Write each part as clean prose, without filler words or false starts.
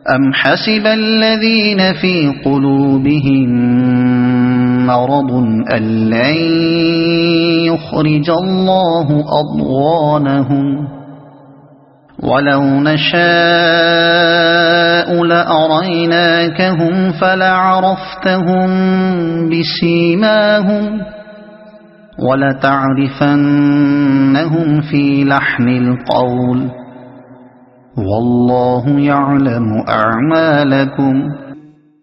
أم حسب الذين في قلوبهم مرض أن لن يخرج الله أضغانهم ولو نشاء لأريناكهم فلعرفتهم بسيماهم وَلَتَعْرِفَنَّهُمْ فِي لَحْنِ الْقَوْلِ وَاللَّهُ يَعْلَمُ أَعْمَالَكُمْ۔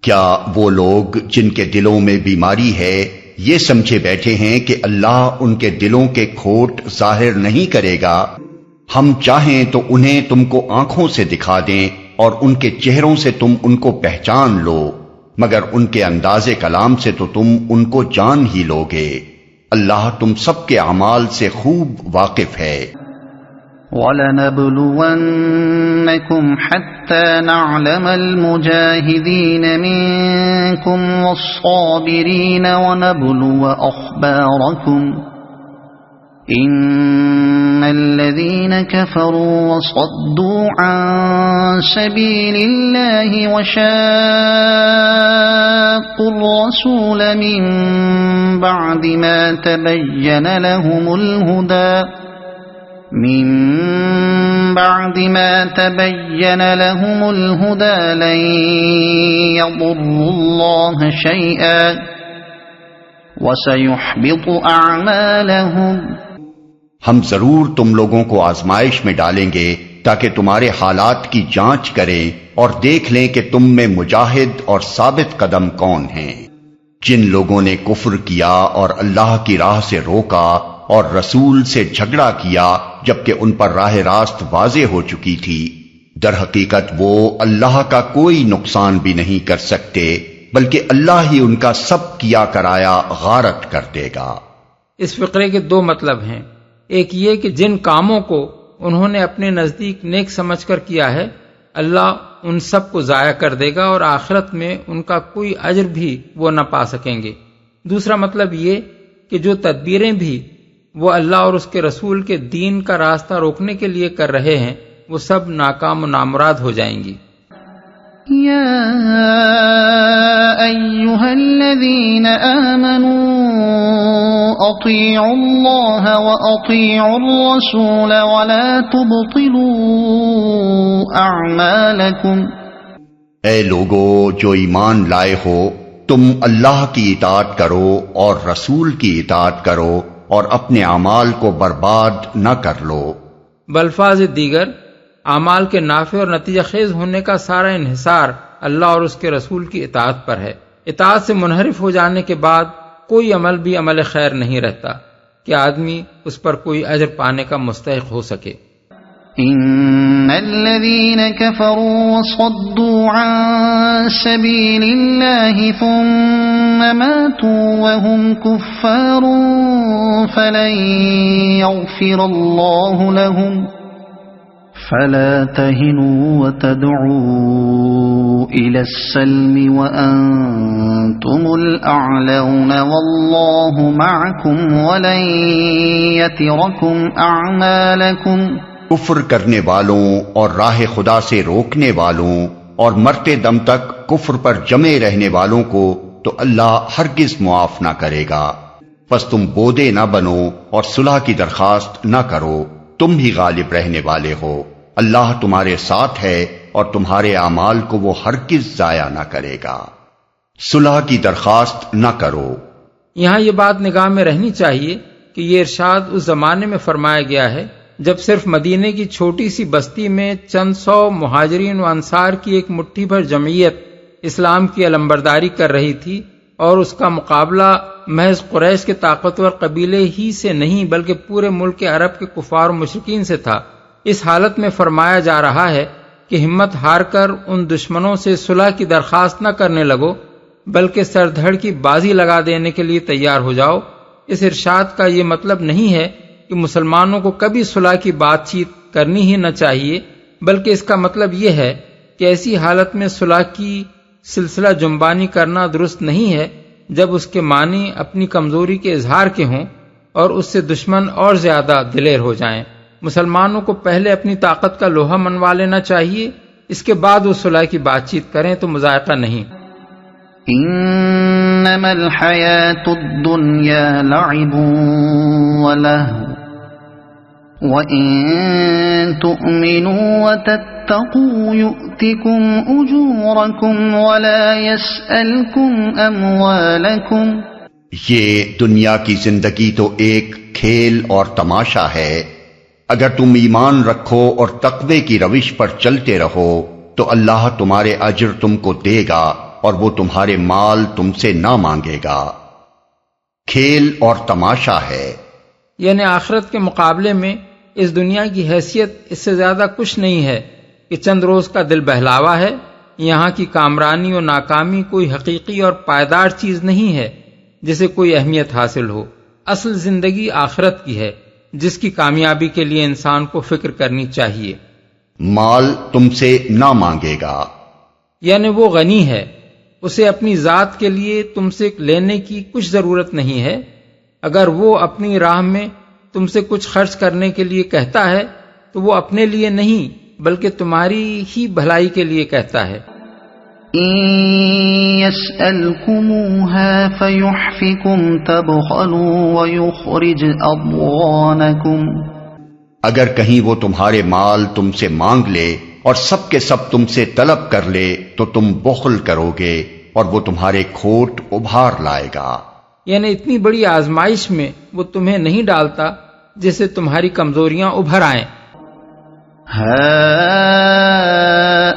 کیا وہ لوگ جن کے دلوں میں بیماری ہے یہ سمجھے بیٹھے ہیں کہ اللہ ان کے دلوں کے کھوٹ ظاہر نہیں کرے گا؟ ہم چاہیں تو انہیں تم کو آنکھوں سے دکھا دیں اور ان کے چہروں سے تم ان کو پہچان لو، مگر ان کے انداز کلام سے تو تم ان کو جان ہی لوگے۔ اللہ تم سب کے اعمال سے خوب واقف ہے۔ وَلَنَبْلُوَنَّكُمْ حَتَّى نَعْلَمَ الْمُجَاهِدِينَ مِنكُمْ وَالصَّابِرِينَ وَنَبْلُوَ أَخْبَارَكُمْ إِنَّ الَّذِينَ كَفَرُوا وَصَدُّوا عَن سَبِيلِ اللَّهِ وَشَاقُّوا الرَّسُولَ مِن بعد ما تبين لهم الهدى لن يضروا الله شيئا وسيحبط أعمالهم۔ ہم ضرور تم لوگوں کو آزمائش میں ڈالیں گے تاکہ تمہارے حالات کی جانچ کریں اور دیکھ لیں کہ تم میں مجاہد اور ثابت قدم کون ہیں۔ جن لوگوں نے کفر کیا اور اللہ کی راہ سے روکا اور رسول سے جھگڑا کیا جبکہ ان پر راہ راست واضح ہو چکی تھی، در حقیقت وہ اللہ کا کوئی نقصان بھی نہیں کر سکتے، بلکہ اللہ ہی ان کا سب کیا کرایا غارت کر دے گا۔ اس فقرے کے دو مطلب ہیں، ایک یہ کہ جن کاموں کو انہوں نے اپنے نزدیک نیک سمجھ کر کیا ہے اللہ ان سب کو ضائع کر دے گا اور آخرت میں ان کا کوئی اجر بھی وہ نہ پا سکیں گے۔ دوسرا مطلب یہ کہ جو تدبیریں بھی وہ اللہ اور اس کے رسول کے دین کا راستہ روکنے کے لیے کر رہے ہیں وہ سب ناکام و نامراد ہو جائیں گی۔ یا ایھا الذین آمنوا اطیعوا اللہ واطیعوا الرسول ولا تبطلوا اعمالکم۔ اے لوگو جو ایمان لائے ہو، تم اللہ کی اطاعت کرو اور رسول کی اطاعت کرو اور اپنے اعمال کو برباد نہ کر لو۔ بالفاظ دیگر اعمال کے نافع اور نتیجہ خیز ہونے کا سارا انحصار اللہ اور اس کے رسول کی اطاعت پر ہے۔ اطاعت سے منحرف ہو جانے کے بعد کوئی عمل بھی عمل خیر نہیں رہتا کہ آدمی اس پر کوئی اجر پانے کا مستحق ہو سکے۔ ان الذين كفروا وصدوا عن سبيل الله ثم ماتوا وهم كفار فلن يغفر الله لهم فلا تهنوا وتدعوا إلى السلم وأنتم الأعلون والله معكم ولن يتركم أعمالكم۔ کفر کرنے والوں اور راہ خدا سے روکنے والوں اور مرتے دم تک کفر پر جمے رہنے والوں کو تو اللہ ہرگز معاف نہ کرے گا۔ پس تم بودے نہ بنو اور صلح کی درخواست نہ کرو، تم ہی غالب رہنے والے ہو۔ اللہ تمہارے ساتھ ہے اور تمہارے اعمال کو وہ ہرگز ضائع نہ کرے گا۔ صلح کی درخواست نہ کرو۔ یہاں یہ بات نگاہ میں رہنی چاہیے کہ یہ ارشاد اس زمانے میں فرمایا گیا ہے جب صرف مدینے کی چھوٹی سی بستی میں چند سو مہاجرین و انصار کی ایک مٹھی بھر جمعیت اسلام کی علمبرداری کر رہی تھی اور اس کا مقابلہ محض قریش کے طاقتور قبیلے ہی سے نہیں بلکہ پورے ملک عرب کے کفار و مشرکین سے تھا۔ اس حالت میں فرمایا جا رہا ہے کہ ہمت ہار کر ان دشمنوں سے صلح کی درخواست نہ کرنے لگو بلکہ سر دھڑ کی بازی لگا دینے کے لیے تیار ہو جاؤ۔ اس ارشاد کا یہ مطلب نہیں ہے کہ مسلمانوں کو کبھی صلح کی بات چیت کرنی ہی نہ چاہیے، بلکہ اس کا مطلب یہ ہے کہ ایسی حالت میں صلح کی سلسلہ جنبانی کرنا درست نہیں ہے جب اس کے معنی اپنی کمزوری کے اظہار کے ہوں اور اس سے دشمن اور زیادہ دلیر ہو جائیں۔ مسلمانوں کو پہلے اپنی طاقت کا لوہا منوا لینا چاہیے اس کے بعد وہ صلح کی بات چیت کریں تو مذائقہ نہیں۔ انما الحیاۃ الدنیا لعب ولہو وَإِن تُؤْمِنُوا وَتَتَّقُوا يُؤْتِكُمْ أُجُورَكُمْ وَلَا يَسْأَلْكُمْ أَمْوَالَكُمْ۔ یہ دنیا کی زندگی تو ایک کھیل اور تماشا ہے، اگر تم ایمان رکھو اور تقوی کی روش پر چلتے رہو تو اللہ تمہارے اجر تم کو دے گا اور وہ تمہارے مال تم سے نہ مانگے گا۔ کھیل اور تماشا ہے، یعنی آخرت کے مقابلے میں اس دنیا کی حیثیت اس سے زیادہ کچھ نہیں ہے کہ چند روز کا دل بہلاوا ہے۔ یہاں کی کامرانی اور ناکامی کوئی حقیقی اور پائیدار چیز نہیں ہے جسے کوئی اہمیت حاصل ہو۔ اصل زندگی آخرت کی ہے جس کی کامیابی کے لیے انسان کو فکر کرنی چاہیے۔ مال تم سے نہ مانگے گا، یعنی وہ غنی ہے، اسے اپنی ذات کے لیے تم سے لینے کی کچھ ضرورت نہیں ہے۔ اگر وہ اپنی راہ میں تم سے کچھ خرچ کرنے کے لیے کہتا ہے تو وہ اپنے لیے نہیں بلکہ تمہاری ہی بھلائی کے لیے کہتا ہے۔ إن يسألكموها فيحفكم تبخلوا ويخرج أضغانكم۔ اگر کہیں وہ تمہارے مال تم سے مانگ لے اور سب کے سب تم سے طلب کر لے تو تم بخل کرو گے اور وہ تمہارے کھوٹ ابھار لائے گا۔ یعنی اتنی بڑی آزمائش میں وہ تمہیں نہیں ڈالتا جس سے تمہاری کمزوریاں ابھر آئیں۔ ہا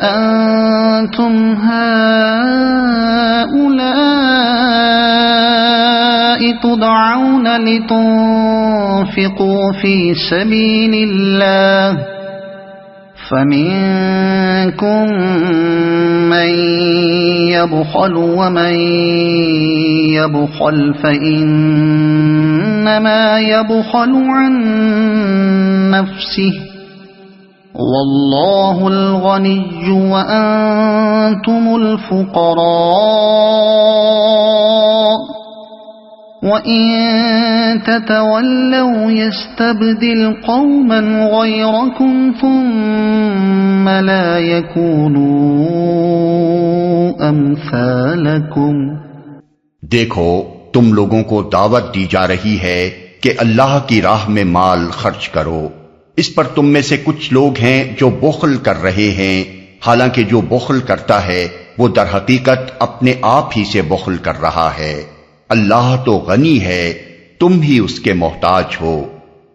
انتم هؤلاء تدعون لتنفقوا في سبيل الله فمنكم من يبخل ومن يبخل فإنما يبخل عن نفسه والله الغني وأنتم الفقراء وَإِن تَتَوَلَّوْا يَسْتَبْدِلْ قَوْمًا غَيْرَكُمْ ثُمَّ لَا يَكُونُوا أَمْثَالَكُمْ۔ دیکھو تم لوگوں کو دعوت دی جا رہی ہے کہ اللہ کی راہ میں مال خرچ کرو، اس پر تم میں سے کچھ لوگ ہیں جو بخل کر رہے ہیں، حالانکہ جو بخل کرتا ہے وہ در حقیقت اپنے آپ ہی سے بخل کر رہا ہے۔ اللہ تو غنی ہے، تم ہی اس کے محتاج ہو۔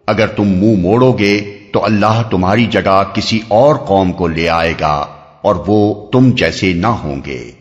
اگر تم منہ موڑو گے تو اللہ تمہاری جگہ کسی اور قوم کو لے آئے گا اور وہ تم جیسے نہ ہوں گے۔